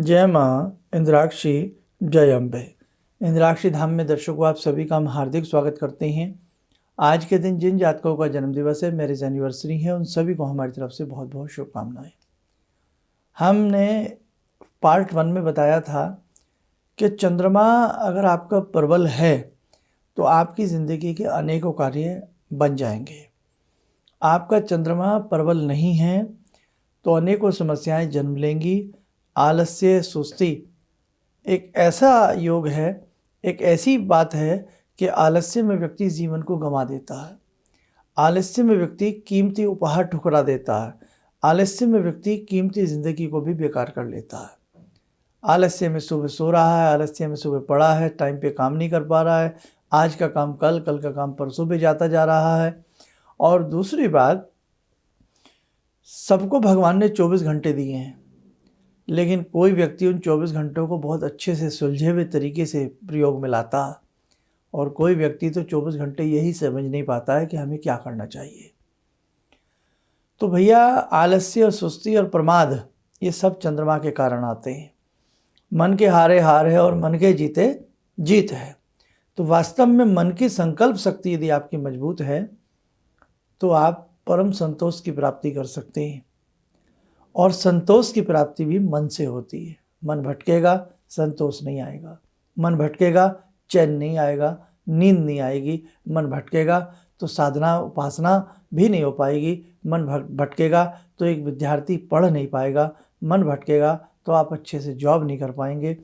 जय माँ इंद्राक्षी, जय अम्बे। इंद्राक्षी धाम में दर्शकों आप सभी का हम हार्दिक स्वागत करते हैं। आज के दिन जिन जातकों का जन्मदिवस है, मैरिज एनिवर्सरी है, उन सभी को हमारी तरफ से बहुत बहुत शुभकामनाएं। हमने पार्ट 1 में बताया था कि चंद्रमा अगर आपका प्रबल है तो आपकी ज़िंदगी के अनेकों कार्य बन जाएंगे। आपका चंद्रमा प्रबल नहीं है तो अनेकों समस्याएं जन्म लेंगी। आलस्य, सुस्ती एक ऐसा योग है, एक ऐसी बात है कि आलस्य में व्यक्ति जीवन को गंवा देता है। आलस्य में व्यक्ति कीमती उपहार ठुकरा देता है। आलस्य में व्यक्ति कीमती ज़िंदगी को भी बेकार कर लेता है। आलस्य में सुबह सो रहा है, आलस्य में सुबह पड़ा है, टाइम पे काम नहीं कर पा रहा है, आज का काम कल, कल का काम परसों पे जाता जा रहा है। और दूसरी बात, सबको भगवान ने 24 घंटे दिए हैं, लेकिन कोई व्यक्ति उन 24 घंटों को बहुत अच्छे से सुलझे हुए तरीके से प्रयोग में लाता, और कोई व्यक्ति तो 24 घंटे यही समझ नहीं पाता है कि हमें क्या करना चाहिए। तो भैया, आलस्य और सुस्ती और प्रमाद ये सब चंद्रमा के कारण आते हैं। मन के हारे हार है और मन के जीते जीत है। तो वास्तव में मन की संकल्प शक्ति यदि आपकी मजबूत है तो आप परम संतोष की प्राप्ति कर सकते हैं। और संतोष की प्राप्ति भी मन से होती है। मन भटकेगा, संतोष नहीं आएगा। मन भटकेगा, चैन नहीं आएगा, नींद नहीं आएगी। मन भटकेगा तो साधना उपासना भी नहीं हो पाएगी। मन भटकेगा तो एक विद्यार्थी पढ़ नहीं पाएगा। मन भटकेगा तो आप अच्छे से जॉब नहीं कर पाएंगे,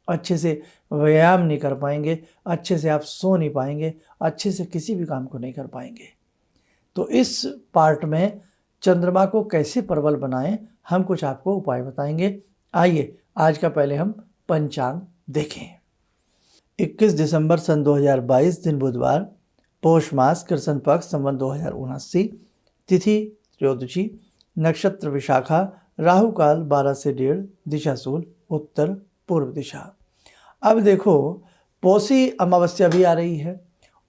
अच्छे से व्यायाम नहीं कर पाएंगे, अच्छे से आप सो नहीं पाएंगे, अच्छे से किसी भी काम को नहीं कर पाएंगे। तो इस पार्ट में चंद्रमा को कैसे प्रबल बनाएं, हम कुछ आपको उपाय बताएंगे। आइए आज का पहले हम पंचांग देखें। 21 दिसंबर सन 2022 दिन बुधवार, पौष मास, कृष्ण पक्ष, संवत 2079, तिथि त्रयोदशी, नक्षत्र विशाखा, राहु काल 12 से 1:30, दिशा शूल उत्तर पूर्व दिशा। अब देखो, पौषी अमावस्या भी आ रही है,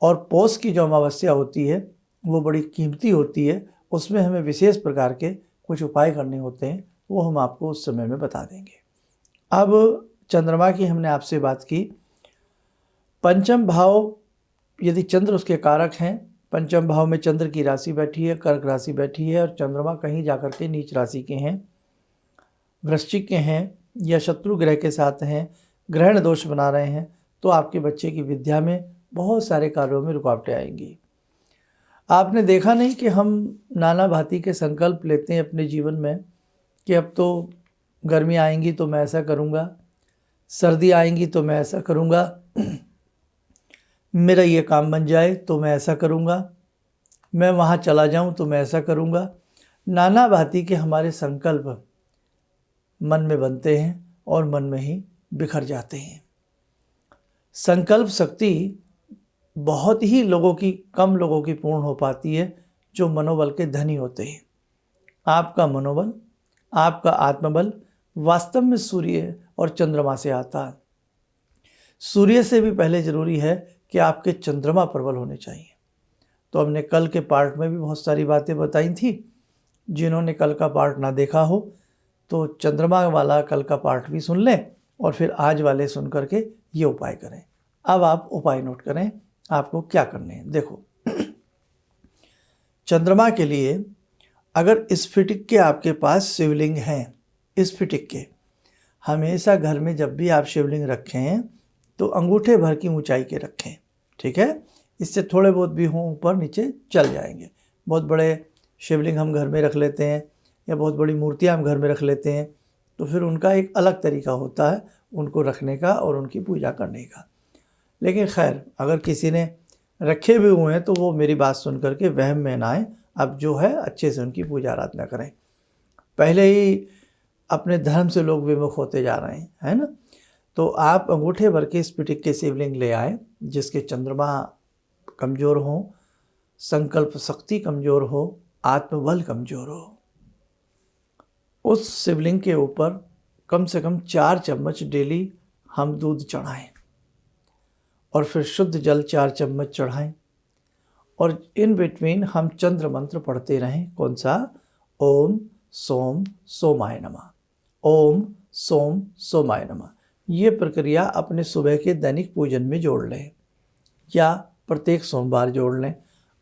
और पौष की जो अमावस्या होती है वो बड़ी कीमती होती है। उसमें हमें विशेष प्रकार के कुछ उपाय करने होते हैं, वो हम आपको उस समय में बता देंगे। अब चंद्रमा की हमने आपसे बात की। पंचम भाव, यदि चंद्र उसके कारक हैं, पंचम भाव में चंद्र की राशि बैठी है, कर्क राशि बैठी है, और चंद्रमा कहीं जाकर के नीच राशि के हैं, वृश्चिक के हैं, या शत्रु ग्रह के साथ हैं, ग्रहण दोष बना रहे हैं, तो आपके बच्चे की विद्या में बहुत सारे कार्यों में रुकावटें आएंगी। आपने देखा नहीं कि हम नाना भांति के संकल्प लेते हैं अपने जीवन में कि अब तो गर्मी आएंगी तो मैं ऐसा करूँगा, सर्दी आएंगी तो मैं ऐसा करूँगा, मेरा ये काम बन जाए तो मैं ऐसा करूँगा, मैं वहाँ चला जाऊँ तो मैं ऐसा करूँगा। नाना भांति के हमारे संकल्प मन में बनते हैं और मन में ही बिखर जाते हैं। संकल्प शक्ति बहुत ही कम लोगों की पूर्ण हो पाती है जो मनोबल के धनी होते हैं। आपका मनोबल, आपका आत्मबल वास्तव में सूर्य और चंद्रमा से आता है। सूर्य से भी पहले जरूरी है कि आपके चंद्रमा प्रबल होने चाहिए। तो हमने कल के पार्ट में भी बहुत सारी बातें बताई थी। जिन्होंने कल का पार्ट ना देखा हो तो चंद्रमा वाला कल का पार्ट भी सुन लें, और फिर आज वाले सुन करके ये उपाय करें। अब आप उपाय नोट करें, आपको क्या करने हैं। देखो, चंद्रमा के लिए अगर स्फटिक के आपके पास शिवलिंग हैं, स्फटिक के, हमेशा घर में जब भी आप शिवलिंग रखें तो अंगूठे भर की ऊंचाई के रखें, ठीक है। इससे थोड़े बहुत भी हों ऊपर नीचे चल जाएंगे। बहुत बड़े शिवलिंग हम घर में रख लेते हैं, या बहुत बड़ी मूर्तियां हम घर में रख लेते हैं, तो फिर उनका एक अलग तरीका होता है उनको रखने का और उनकी पूजा करने का। लेकिन खैर, अगर किसी ने रखे भी हुए हैं तो वो मेरी बात सुन करके वहम में ना आए। अब जो है अच्छे से उनकी पूजा आराधना करें। पहले ही अपने धर्म से लोग विमुख होते जा रहे हैं, है ना। तो आप अंगूठे भर के स्फटिक के शिवलिंग ले आए जिसके चंद्रमा कमज़ोर हो, संकल्प शक्ति कमज़ोर हो, आत्मबल कमज़ोर हो। उस शिवलिंग के ऊपर कम से कम 4 चम्मच डेली हम दूध चढ़ाएं, और फिर शुद्ध जल 4 चम्मच चढ़ाएं, और इन बिटवीन हम चंद्र मंत्र पढ़ते रहें। कौन सा? ओम सोम सोमाय नमः, ओम सोम सोमाय नमः। ये प्रक्रिया अपने सुबह के दैनिक पूजन में जोड़ लें या प्रत्येक सोमवार जोड़ लें।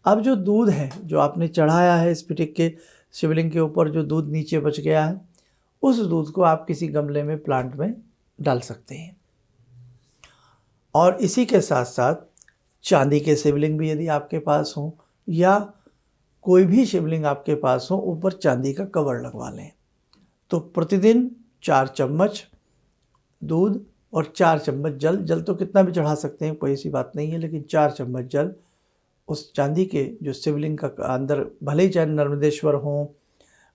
अब जो दूध है जो आपने चढ़ाया है स्फटिक के शिवलिंग के ऊपर, जो दूध नीचे बच गया है, उस दूध को आप किसी गमले में प्लांट में डाल सकते हैं। और इसी के साथ साथ चांदी के शिवलिंग भी यदि आपके पास हो या कोई भी शिवलिंग आपके पास हो, ऊपर चांदी का कवर लगवा लें। तो प्रतिदिन 4 चम्मच दूध और 4 चम्मच जल, जल तो कितना भी चढ़ा सकते हैं, कोई ऐसी बात नहीं है, लेकिन 4 चम्मच जल उस चांदी के जो शिवलिंग का अंदर, भले ही चाहे नर्मदेश्वर हो,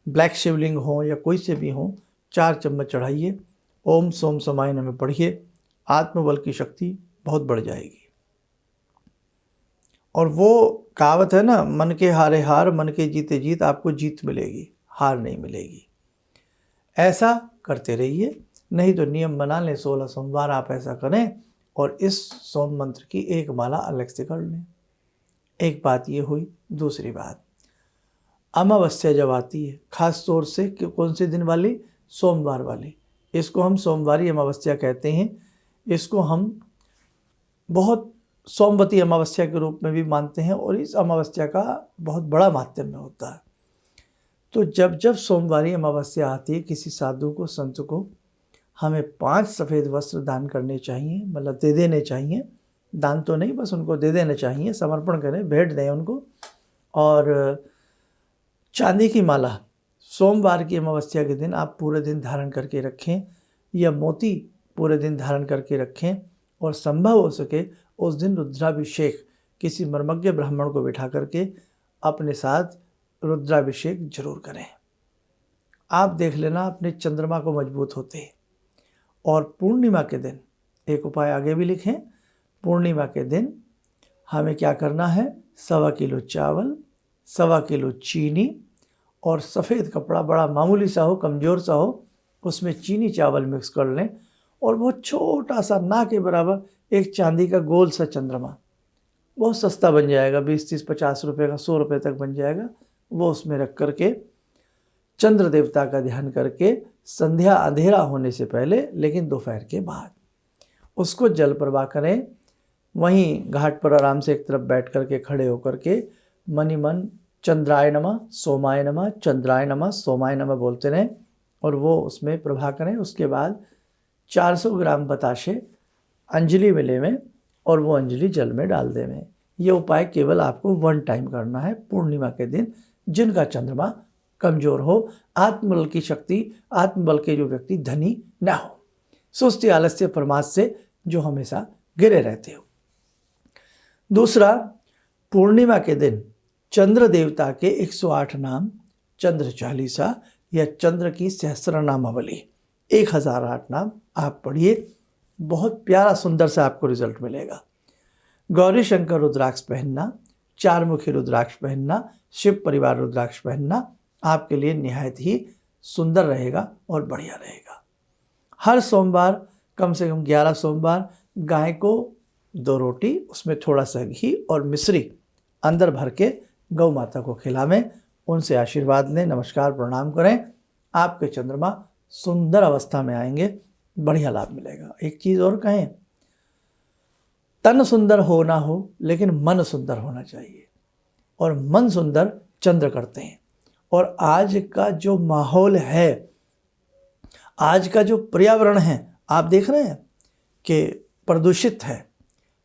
ब्लैक शिवलिंग हो या कोई से भी हो, 4 चम्मच चढ़ाइए। ओम सोम सोमाय नमः पढ़िए, आत्मबल की शक्ति बहुत बढ़ जाएगी। और वो कहावत है ना, मन के हारे हार, मन के जीते जीत, आपको जीत मिलेगी, हार नहीं मिलेगी। ऐसा करते रहिए, नहीं तो नियम बना लें, 16 सोमवार आप ऐसा करें और इस सोम मंत्र की एक माला अलग से कर लें। एक बात ये हुई। दूसरी बात, अमावस्या जब आती है, खास तौर से कौन से दिन वाली? सोमवार वाली। इसको हम सोमवारी अमावस्या कहते हैं। इसको हम बहुत सोमवती अमावस्या के रूप में भी मानते हैं और इस अमावस्या का बहुत बड़ा माहात्म्य होता है। तो जब जब सोमवारी अमावस्या आती है, किसी साधु को, संत को, हमें 5 सफ़ेद वस्त्र दान करने चाहिए, मतलब दे देने चाहिए। दान तो नहीं, बस उनको दे देने चाहिए, समर्पण करें, भेंट दें उनको। और चांदी की माला सोमवार की अमावस्या के दिन आप पूरे दिन धारण करके रखें, या मोती पूरे दिन धारण करके रखें। और संभव हो सके उस दिन रुद्राभिषेक किसी मर्मज्ञ ब्राह्मण को बिठा करके अपने साथ रुद्राभिषेक जरूर करें। आप देख लेना अपने चंद्रमा को मजबूत होते। और पूर्णिमा के दिन एक उपाय आगे भी लिखें। पूर्णिमा के दिन हमें क्या करना है? 1.25 किलो चावल, 1.25 किलो चीनी और सफ़ेद कपड़ा, बड़ा मामूली सा हो, कमज़ोर सा हो, उसमें चीनी चावल मिक्स कर लें। और वो छोटा सा, ना के बराबर, एक चांदी का गोल सा चंद्रमा, बहुत सस्ता बन जाएगा, 20, 30, 50 रुपये का, 100 रुपये तक बन जाएगा। वो उसमें रख करके चंद्र देवता का ध्यान करके संध्या अंधेरा होने से पहले, लेकिन दोपहर के बाद, उसको जल प्रवाह करें। वहीं घाट पर आराम से एक तरफ बैठ करके, खड़े होकर के मन ही मन चंद्राय नमः सोमाय नमः, चंद्राय नमः सोमाय नमः बोलते रहें और वो उसमें प्रभा करें। उसके बाद 400 ग्राम बताशे अंजलि में लेवें और वो अंजलि जल में डाल देवें। ये उपाय केवल आपको 1 टाइम करना है पूर्णिमा के दिन, जिनका चंद्रमा कमज़ोर हो, आत्मबल की शक्ति, आत्मबल के जो व्यक्ति धनी न हो, सुस्ती आलस्य प्रमाद से जो हमेशा गिरे रहते हो। दूसरा, पूर्णिमा के दिन चंद्र देवता के 108 नाम, चंद्र चालीसा या चंद्र की सहस्त्र नामावली 1008 नाम आप पढ़िए। बहुत प्यारा सुंदर सा आपको रिजल्ट मिलेगा। गौरी शंकर रुद्राक्ष पहनना, 4 मुखी रुद्राक्ष पहनना, शिव परिवार रुद्राक्ष पहनना आपके लिए निहायत ही सुंदर रहेगा और बढ़िया रहेगा। हर सोमवार कम से कम 11 सोमवार गाय को 2 रोटी, उसमें थोड़ा सा घी और मिश्री अंदर भर के गौ माता को खिलावें, उनसे आशीर्वाद लें, नमस्कार प्रणाम करें। आपके चंद्रमा सुंदर अवस्था में आएंगे, बढ़िया लाभ मिलेगा। एक चीज़ और कहें, तन सुंदर हो ना हो, लेकिन मन सुंदर होना चाहिए, और मन सुंदर चंद्र करते हैं। और आज का जो माहौल है, आज का जो पर्यावरण है, आप देख रहे हैं कि प्रदूषित है,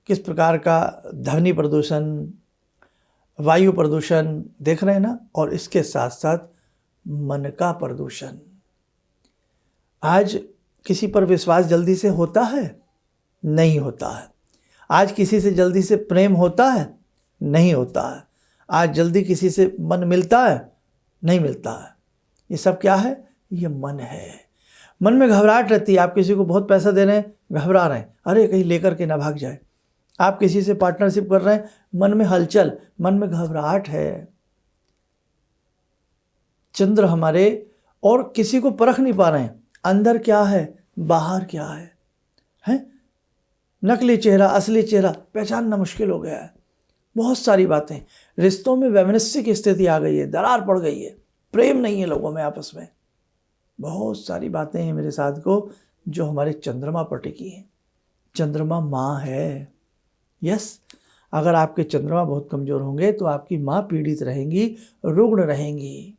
किस प्रकार का ध्वनि प्रदूषण, वायु प्रदूषण देख रहे हैं ना। और इसके साथ साथ मन का प्रदूषण। आज किसी पर विश्वास जल्दी से होता है? नहीं होता है। आज किसी से जल्दी से प्रेम होता है? नहीं होता है। आज जल्दी किसी से मन मिलता है? नहीं मिलता है। ये सब क्या है? ये मन है। मन में घबराहट रहती है। आप किसी को बहुत पैसा दे रहे हैं, घबरा रहे हैं, अरे कहीं लेकर के ना भाग जाए। आप किसी से पार्टनरशिप कर रहे हैं, मन में हलचल, मन में घबराहट है। चंद्र हमारे, और किसी को परख नहीं पा रहे हैं, अंदर क्या है, बाहर क्या है? नकली चेहरा, असली चेहरा पहचानना मुश्किल हो गया है। बहुत सारी बातें, रिश्तों में वैमनस्यिक स्थिति आ गई है, दरार पड़ गई है, प्रेम नहीं है लोगों में आपस में। बहुत सारी बातें हैं मेरे साथ को जो हमारे चंद्रमा पर टिकी हैं। चंद्रमा माँ है। यस, अगर आपके चंद्रमा बहुत कमज़ोर होंगे तो आपकी माँ पीड़ित रहेंगी, रुग्ण रहेंगी,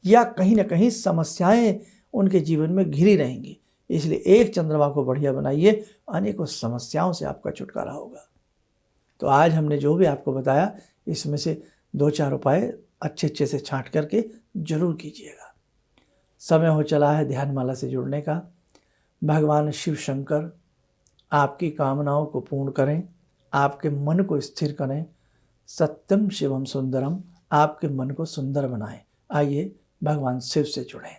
या कहीं ना कहीं समस्याएं उनके जीवन में घिरी रहेंगी। इसलिए एक चंद्रमा को बढ़िया बनाइए, अनेकों समस्याओं से आपका छुटकारा होगा। तो आज हमने जो भी आपको बताया इसमें से 2-4 उपाय अच्छे से छांट करके जरूर कीजिएगा। समय हो चला है ध्यानमाला से जुड़ने का। भगवान शिव शंकर आपकी कामनाओं को पूर्ण करें, आपके मन को स्थिर करें। सत्यम शिवम सुंदरम, आपके मन को सुंदर बनाएं। आइए भगवान शिव से जुड़ें।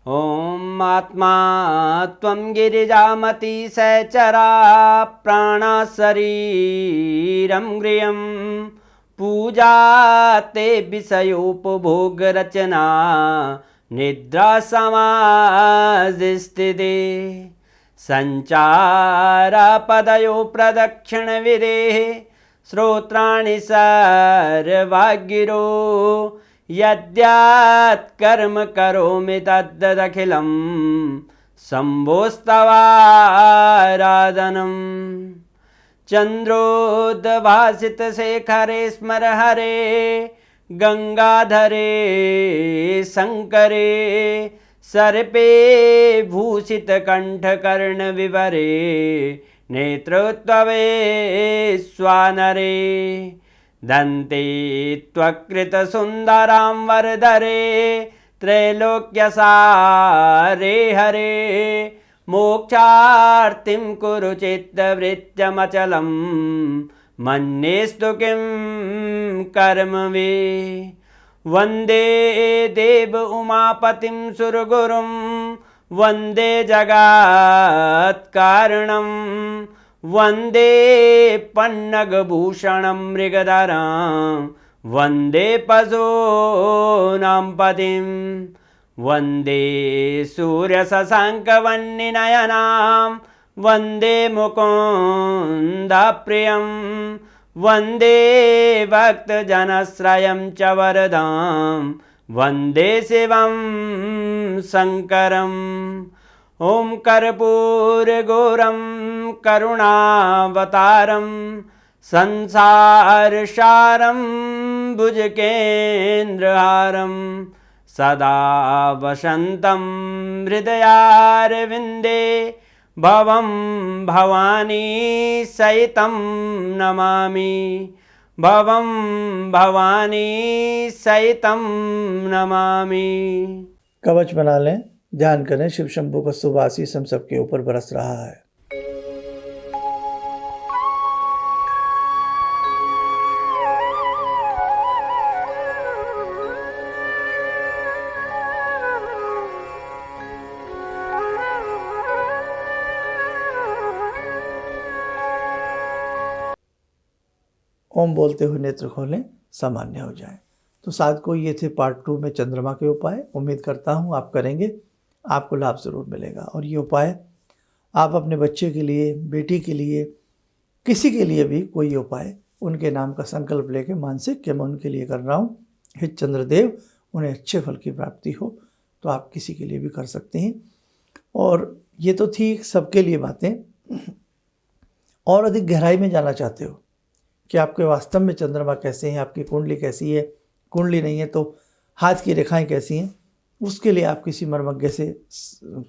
ॐ आत्मा त्वं गिरिजामति सहचरा प्राणा शरीरं गृहं पूजा ते विषयोपभोगरचना निद्रा समाधिस्थिते सञ्चारपदयो प्रदक्षिणविधेः श्रोत्राणि सर्वागिरो यद्यात्कर्म करोमि तद्दखिलं शम्भोस्तवाराधनम् चन्द्रोद्भासितशेखरे स्मर हरे गंगाधरे शङ्करे सर्पे भूषितकण्ठकर्णविवरे नेत्रोत्तवे स्वानरे दन्ते त्वकृतसुन्दरां वरदरे त्रैलोक्यसारे हरे मोक्षार्तिं कुरु चित्तवृत्त्यमचलं मन्येस्तु किं कर्म वे वन्दे देव उमापतिं सुरगुरुं वन्दे जगत्कारणं वन्दे पन्नगभूषणं मृगधरं वन्दे पशूनां पतिं वन्दे सूर्यशशाङ्कवह्निनयनां वन्दे मुकुन्दप्रियं वन्दे भक्तजनश्रयं च वरदां वन्दे शिवं शङ्करम् ॐ कर्पूरगौरं करुणावतारं संसारसारं भुजगेन्द्रहारं सदा वसन्तं हृदयारविन्दे भवं भवानी सहितं नमामि भवं भवानी सहितं नमामि। कवच बना लें, ध्यान करें। शिव शंभू का शुभ आशीष हम सबके ऊपर बरस रहा है। ओम बोलते हुए नेत्र खोलें, सामान्य हो जाए। तो साथ को ये थे पार्ट 2 में चंद्रमा के उपाय। उम्मीद करता हूँ आप करेंगे, आपको लाभ ज़रूर मिलेगा। और ये उपाय आप अपने बच्चे के लिए, बेटी के लिए, किसी के लिए भी कोई उपाय उनके नाम का संकल्प लेके मानसिक कि मैं उनके लिए कर रहा हूँ, हे चंद्रदेव उन्हें अच्छे फल की प्राप्ति हो, तो आप किसी के लिए भी कर सकते हैं। और ये तो थी सबके लिए बातें। और अधिक गहराई में जाना चाहते हो कि आपके वास्तव में चंद्रमा कैसे हैं, आपकी कुंडली कैसी है, कुंडली नहीं है तो हाथ की रेखाएं कैसी हैं, उसके लिए आप किसी मर्मज्ञ से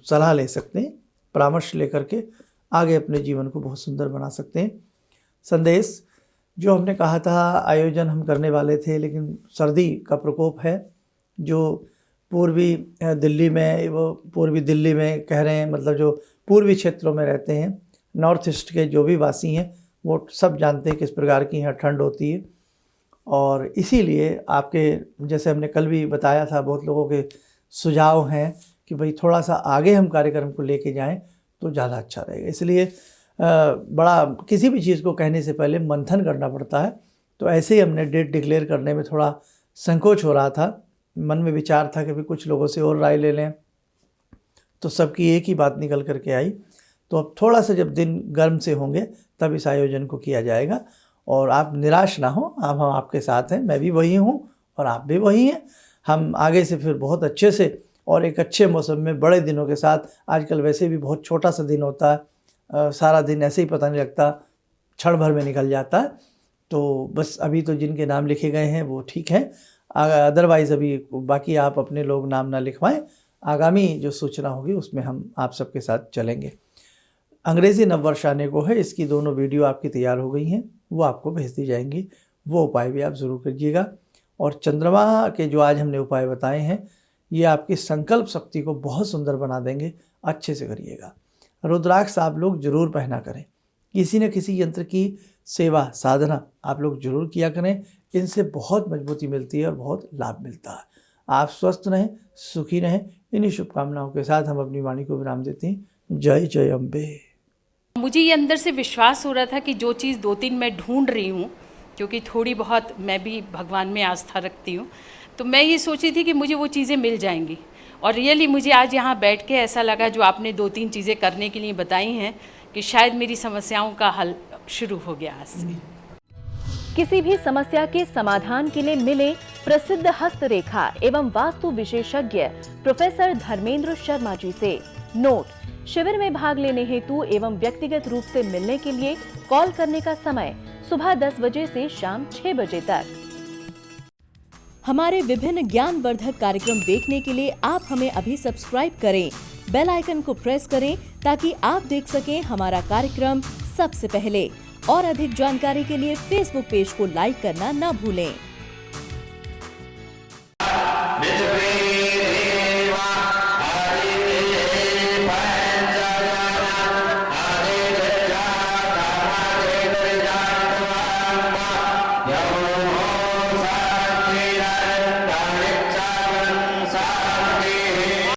सलाह ले सकते हैं। परामर्श लेकर के आगे अपने जीवन को बहुत सुंदर बना सकते हैं। संदेश जो हमने कहा था आयोजन हम करने वाले थे, लेकिन सर्दी का प्रकोप है जो पूर्वी दिल्ली में, वो पूर्वी दिल्ली में कह रहे हैं, मतलब जो पूर्वी क्षेत्रों में रहते हैं, नॉर्थ ईस्ट के जो भी वासी हैं वो सब जानते हैं किस प्रकार की यहाँ ठंड होती है। और इसीलिए आपके, जैसे हमने कल भी बताया था, बहुत लोगों के सुझाव हैं कि भाई थोड़ा सा आगे हम कार्यक्रम को लेके जाएं तो ज़्यादा अच्छा रहेगा। इसलिए बड़ा किसी भी चीज़ को कहने से पहले मंथन करना पड़ता है। तो ऐसे ही हमने डेट डिक्लेयर करने में थोड़ा संकोच हो रहा था। मन में विचार था कि भाई कुछ लोगों से और राय ले लें, तो सबकी एक ही बात निकल करके आई। तो अब थोड़ा सा जब दिन गर्म से होंगे तब इस आयोजन को किया जाएगा। और आप निराश ना हो, अब हम आपके साथ हैं, मैं भी वही हूँ और आप भी वही हैं। हम आगे से फिर बहुत अच्छे से और एक अच्छे मौसम में बड़े दिनों के साथ, आजकल वैसे भी बहुत छोटा सा दिन होता है, सारा दिन ऐसे ही पता नहीं लगता, क्षण भर में निकल जाता है। तो बस अभी तो जिनके नाम लिखे गए हैं वो ठीक है, अदरवाइज़ अभी बाकी आप अपने लोग नाम ना लिखवाएं। आगामी जो सूचना होगी उसमें हम आप सबके साथ चलेंगे। अंग्रेज़ी नववर्ष आने को है, इसकी दोनों वीडियो आपकी तैयार हो गई हैं, वो आपको भेज दी जाएंगी, वो उपाय भी आप ज़रूर करिएगा। और चंद्रमा के जो आज हमने उपाय बताए हैं ये आपकी संकल्प शक्ति को बहुत सुंदर बना देंगे, अच्छे से करिएगा। रुद्राक्ष आप लोग जरूर पहना करें, किसी न किसी यंत्र की सेवा साधना आप लोग जरूर किया करें, इनसे बहुत मजबूती मिलती है और बहुत लाभ मिलता है। आप स्वस्थ रहें, सुखी रहें, इन्हीं शुभकामनाओं के साथ हम अपनी वाणी को विराम देते हैं। जय जय अम्बे। मुझे ये अंदर से विश्वास हो रहा था कि जो चीज़ 2-3 मैं ढूंढ रही हूँ, क्योंकि थोड़ी बहुत मैं भी भगवान में आस्था रखती हूँ, तो मैं ये सोची थी कि मुझे वो चीज़ें मिल जाएंगी। और रियली मुझे आज यहाँ बैठ के ऐसा लगा, जो आपने 2-3 चीज़ें करने के लिए बताई हैं, कि शायद मेरी समस्याओं का हल शुरू हो गया आज से। किसी भी समस्या के समाधान के लिए मिले प्रसिद्ध हस्तरेखा एवं वास्तु विशेषज्ञ प्रोफेसर धर्मेंद्र शर्मा जी से। नोट: शिविर में भाग लेने हेतु एवं व्यक्तिगत रूप से मिलने के लिए कॉल करने का समय सुबह 10 बजे से शाम 6 बजे तक। हमारे विभिन्न ज्ञानवर्धक कार्यक्रम देखने के लिए आप हमें अभी सब्सक्राइब करें, बेल आइकन को प्रेस करें ताकि आप देख सकें हमारा कार्यक्रम सबसे पहले। और अधिक जानकारी के लिए फेसबुक पेज को लाइक करना न भूलें।